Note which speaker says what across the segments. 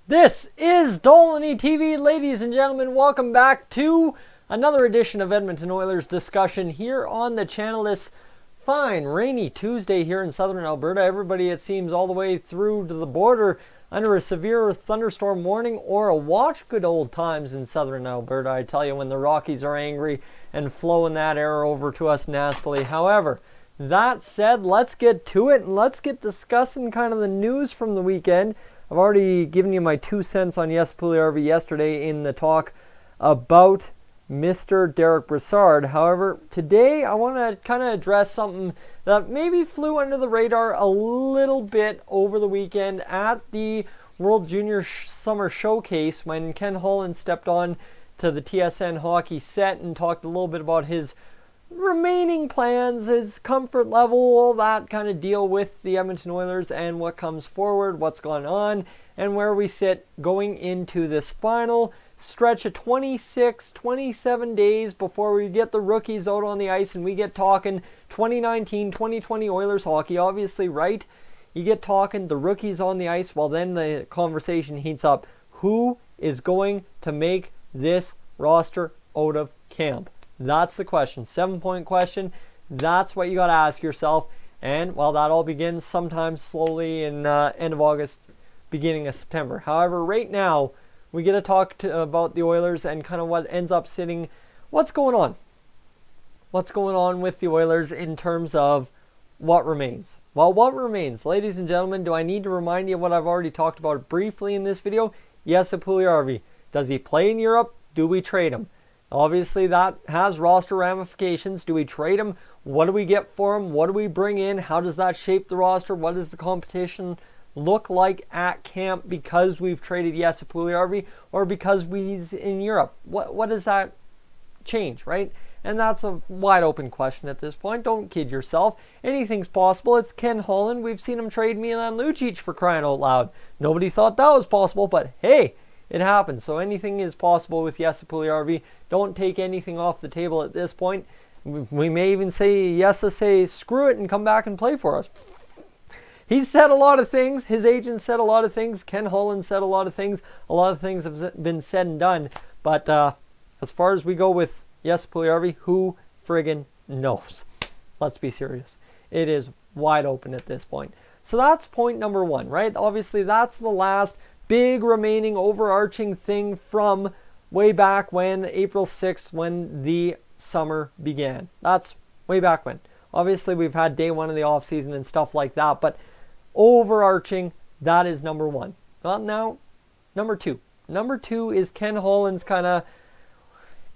Speaker 1: This is Dolynny TV, ladies and gentlemen. Welcome back to another edition of Edmonton Oilers discussion here on the channel. This fine, rainy Tuesday here in southern Alberta. Everybody, it seems, all the way through to the border under a severe thunderstorm warning or a watch good old times in southern Alberta. I tell you, when the Rockies are angry and flowing that air over to us nastily. However, that said, let's get to it and let's get discussing kind of the news from the weekend. I've already given you my 2 cents on Jesse Puljujärvi yesterday in the talk about Mr. Derek Brassard. However, today I want to kind of address something that maybe flew under the radar a little bit over the weekend at the World Junior Summer Showcase when Ken Holland stepped on to the TSN hockey set and talked a little bit about his remaining plans, his comfort level, all that kind of deal with the Edmonton Oilers and what comes forward, what's gone on, and where we sit going into this final stretch of 26, 27 days before we get the rookies out on the ice and we get talking 2019, 2020 Oilers hockey, obviously, right? You get talking the rookies on the ice, well then the conversation heats up. Who is going to make this roster out of camp? That's the question. 7-point question. That's what you got to ask yourself. And, well, that all begins sometime slowly in end of August, beginning of September. However, right now, we get to talk about the Oilers and kind of what ends up sitting. What's going on? What's going on with the Oilers in terms of what remains? Well, what remains, ladies and gentlemen, do I need to remind you of what I've already talked about briefly in this video? Jesse Puljujärvi. Does he play in Europe? Do we trade him? Obviously, that has roster ramifications. Do we trade him? What do we get for him? What do we bring in? How does that shape the roster? What does the competition look like at camp because we've traded Jesse Puljujärvi or because he's in Europe? What does that change, right? And that's a wide open question at this point. Don't kid yourself. Anything's possible. It's Ken Holland. We've seen him trade Milan Lucic for crying out loud. Nobody thought that was possible, but hey, it happens. So anything is possible with Jesse Puljujärvi. Don't take anything off the table at this point. We may even say Jesse say screw it and come back and play for us. He's said a lot of things. His agent said a lot of things. Ken Holland said a lot of things. A lot of things have been said and done. But as far as we go with Jesse Puljujärvi, who friggin' knows? Let's be serious. It is wide open at this point. So that's point number one, right? Obviously, that's the last big remaining overarching thing from way back when, April 6th, when the summer began. That's way back when. Obviously, we've had day one of the offseason and stuff like that, but overarching, that is number one. Well, now, number two. Number two is Ken Holland's kind of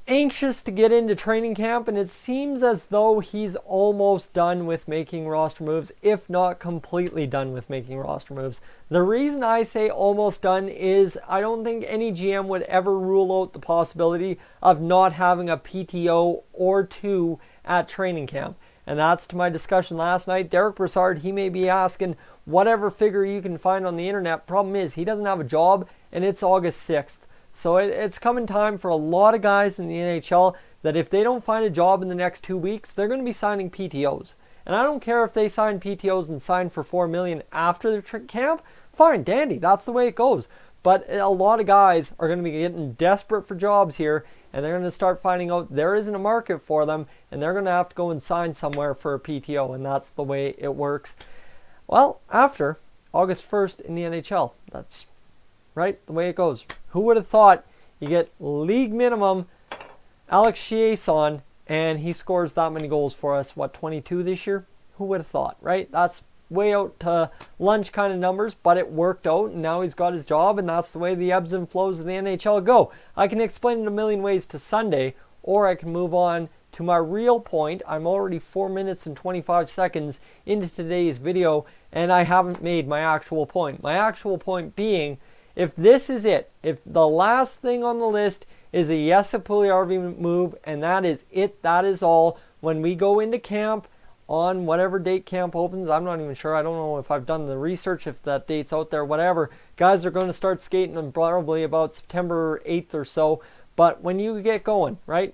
Speaker 1: anxious to get into training camp, and it seems as though he's almost done with making roster moves, if not completely done with making roster moves. The reason I say almost done is I don't think any GM would ever rule out the possibility of not having a PTO or two at training camp. And that's to my discussion last night. Derek Brassard, he may be asking whatever figure you can find on the internet. Problem is, he doesn't have a job, and it's August 6th. So it's coming time for a lot of guys in the NHL that if they don't find a job in the next 2 weeks, they're going to be signing PTOs. And I don't care if they sign PTOs and sign for $4 million after the camp. Fine, dandy, that's the way it goes. But a lot of guys are going to be getting desperate for jobs here, and they're going to start finding out there isn't a market for them, and they're going to have to go and sign somewhere for a PTO, and that's the way it works. Well, after August 1st in the NHL, that's right, the way it goes. Who would have thought you get league minimum Alex Chiasson and he scores that many goals for us, 22 this year? Who would have thought, right? That's way out to lunch kind of numbers, but it worked out, and now he's got his job, and that's the way the ebbs and flows of the NHL go. I can explain it a million ways to Sunday, or I can move on to my real point. I'm already 4 minutes and 25 seconds into today's video, and I haven't made my actual point. My actual point being, if this is it, if the last thing on the list is a Jesse Puljujärvi move, and that is it, that is all, when we go into camp on whatever date camp opens, I'm not even sure. I don't know if I've done the research, if that date's out there, whatever. Guys are going to start skating on probably about September 8th or so. But when you get going, right?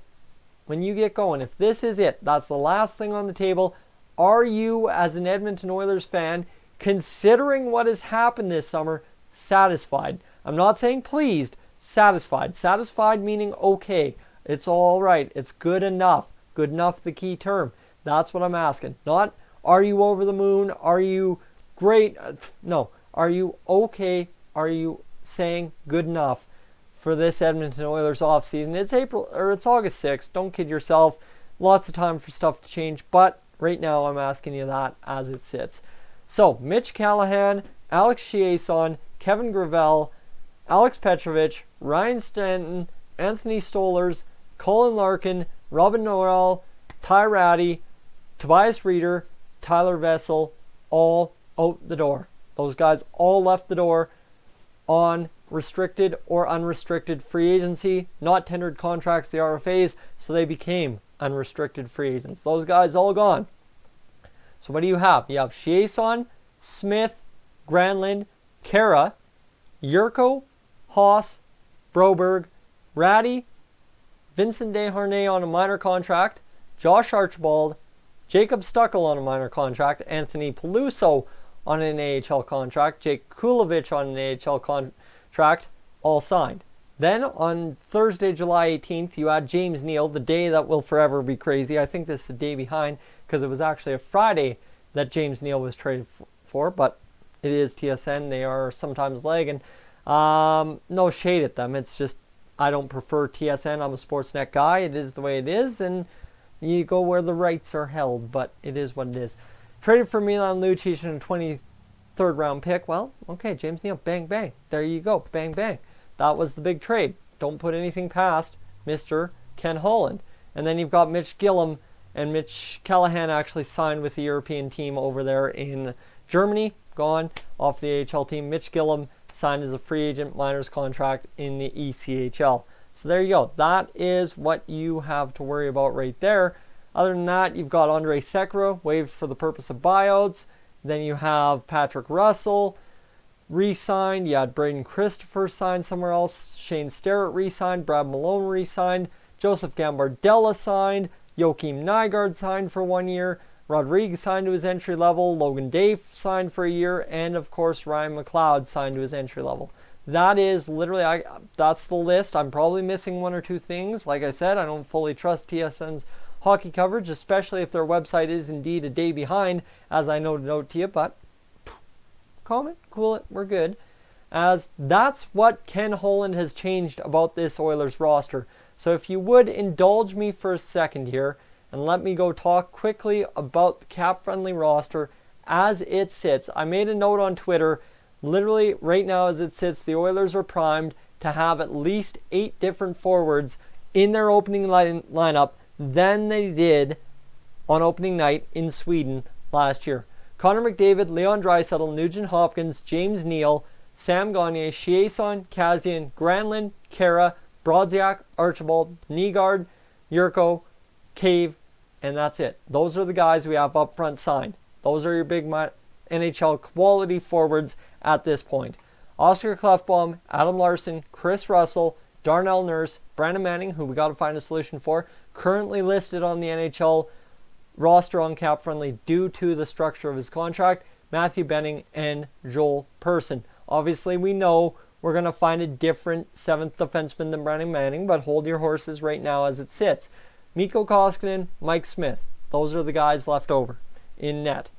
Speaker 1: When you get going, if this is it, that's the last thing on the table, are you, as an Edmonton Oilers fan, considering what has happened this summer, satisfied? I'm not saying pleased, satisfied. Satisfied meaning okay. It's all right. It's good enough. Good enough, the key term. That's what I'm asking. Not, are you over the moon? Are you great? No. Are you okay? Are you saying good enough for this Edmonton Oilers offseason? It's August 6th. Don't kid yourself. Lots of time for stuff to change. But right now, I'm asking you that as it sits. So, Mitch Callahan, Alex Chiasson, Kevin Gravel, Alex Petrovich, Ryan Stanton, Anthony Stolarz, Colin Larkin, Robin Norrell, Ty Ratty, Tobias Reeder, Tyler Vessel, all out the door. Those guys all left the door on restricted or unrestricted free agency, not tendered contracts, the RFAs, so they became unrestricted free agents. Those guys all gone. So what do you have? You have Chiasson, Smith, Granlund, Kara, Yurko, Haas, Broberg, Ratty, Vincent Desharnais on a minor contract, Josh Archibald, Jacob Stuckel on a minor contract, Anthony Peluso on an AHL contract, Jake Kulovich on an AHL contract, all signed. Then on Thursday, July 18th, you had James Neal, the day that will forever be crazy. I think this is the day behind because it was actually a Friday that James Neal was traded for, but it is TSN. They are sometimes lagging. No shade at them. It's just I don't prefer TSN. I'm a Sportsnet guy. It is the way it is, and you go where the rights are held, but it is what it is. Traded for Milan Lucic and a 23rd round pick. Well, okay, James Neal, bang, bang. There you go, bang, bang. That was the big trade. Don't put anything past Mr. Ken Holland. And then you've got Mitch Gillum, and Mitch Callahan actually signed with the European team over there in Germany, gone off the AHL team. Mitch Gillum signed as a free agent minors contract in the ECHL. So there you go. That is what you have to worry about right there. Other than that, you've got Andre Sekera waived for the purpose of buyouts. Then you have Patrick Russell re-signed. You had Braden Christopher signed somewhere else. Shane Sterrett re-signed. Brad Malone re-signed. Joseph Gambardella signed. Joakim Nygaard signed for 1 year. Rodriguez signed to his entry level. Logan Dave signed for a year. And of course, Ryan McLeod signed to his entry level. That is literally, that's the list. I'm probably missing one or two things. Like I said, I don't fully trust TSN's hockey coverage, especially if their website is indeed a day behind, as I noted out to you, but calm it, cool it, we're good. As that's what Ken Holland has changed about this Oilers roster. So if you would indulge me for a second here, and let me go talk quickly about the cap-friendly roster as it sits. I made a note on Twitter. Literally, right now as it sits, the Oilers are primed to have at least 8 different forwards in their opening lineup than they did on opening night in Sweden last year. Connor McDavid, Leon Draisaitl, Nugent Hopkins, James Neal, Sam Gagner, Chiasson, Kazian, Granlund, Kara, Brodziak, Archibald, Nygaard, Yurko, Cave, and that's it. Those are the guys we have up front signed. Those are your big NHL quality forwards at this point. Oscar Klefbom, Adam Larson, Chris Russell, Darnell Nurse, Brandon Manning, who we got to find a solution for, currently listed on the NHL roster on cap friendly due to the structure of his contract, Matthew Benning and Joel Persson. Obviously, we know we're going to find a different 7th defenseman than Brandon Manning, but hold your horses right now as it sits. Mikko Koskinen, Mike Smith. Those are the guys left over in net.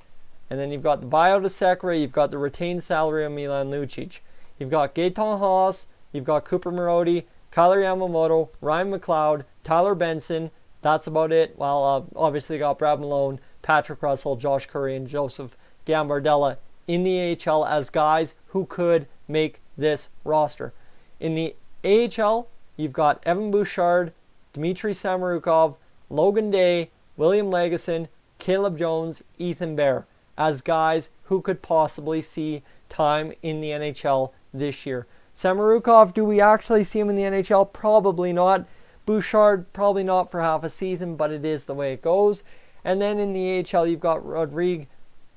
Speaker 1: And then you've got the buyout of Sekera, you've got the retained salary of Milan Lucic. You've got Gaetan Haas, you've got Cooper Marody, Kyler Yamamoto, Ryan McLeod, Tyler Benson. That's about it. Well, obviously you got Brad Malone, Patrick Russell, Josh Curry, and Joseph Gambardella in the AHL as guys who could make this roster. In the AHL, you've got Evan Bouchard, Dmitry Samarukov, Logan Day, William Legason, Caleb Jones, Ethan Bear as guys who could possibly see time in the NHL this year. Samarukov, do we actually see him in the NHL? Probably not. Bouchard, probably not for half a season, but it is the way it goes. And then in the AHL, you've got Rodriguez,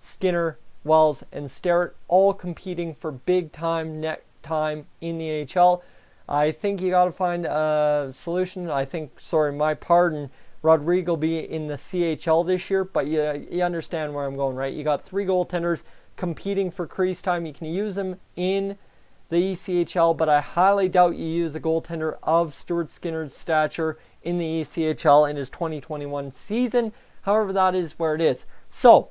Speaker 1: Skinner, Wells, and Sterrett all competing for big time net time in the AHL. I think you got to find a solution. My pardon, Rodriguez will be in the CHL this year, but you understand where I'm going, right? You got 3 goaltenders competing for crease time. You can use them in the ECHL, but I highly doubt you use a goaltender of Stuart Skinner's stature in the ECHL in his 2021 season. However, that is where it is. So,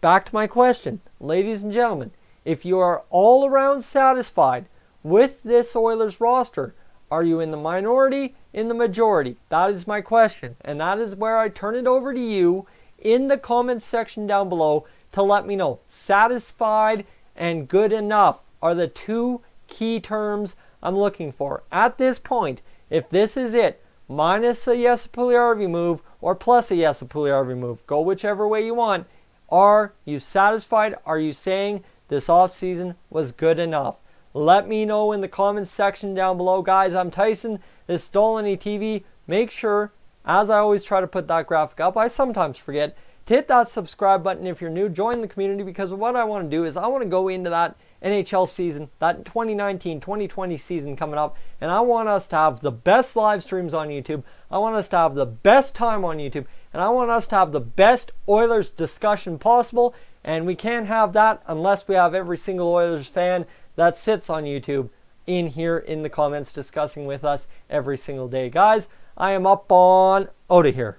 Speaker 1: back to my question. Ladies and gentlemen, if you are all around satisfied with this Oilers roster, are you in the minority, in the majority? That is my question. And that is where I turn it over to you in the comments section down below to let me know. Satisfied and good enough are the two key terms I'm looking for. At this point, if this is it, minus a Jesse Puljujarvi move or plus a Jesse Puljujarvi move, go whichever way you want, are you satisfied? Are you saying this offseason was good enough? Let me know in the comments section down below. Guys, I'm Tyson. This is Dolynny TV. Make sure, as I always try to put that graphic up, I sometimes forget, to hit that subscribe button if you're new. Join the community, because what I want to do is I want to go into that NHL season, that 2019-2020 season coming up, and I want us to have the best live streams on YouTube. I want us to have the best time on YouTube, and I want us to have the best Oilers discussion possible, and we can't have that unless we have every single Oilers fan that sits on YouTube in here in the comments discussing with us every single day. Guys, I am up on out of here.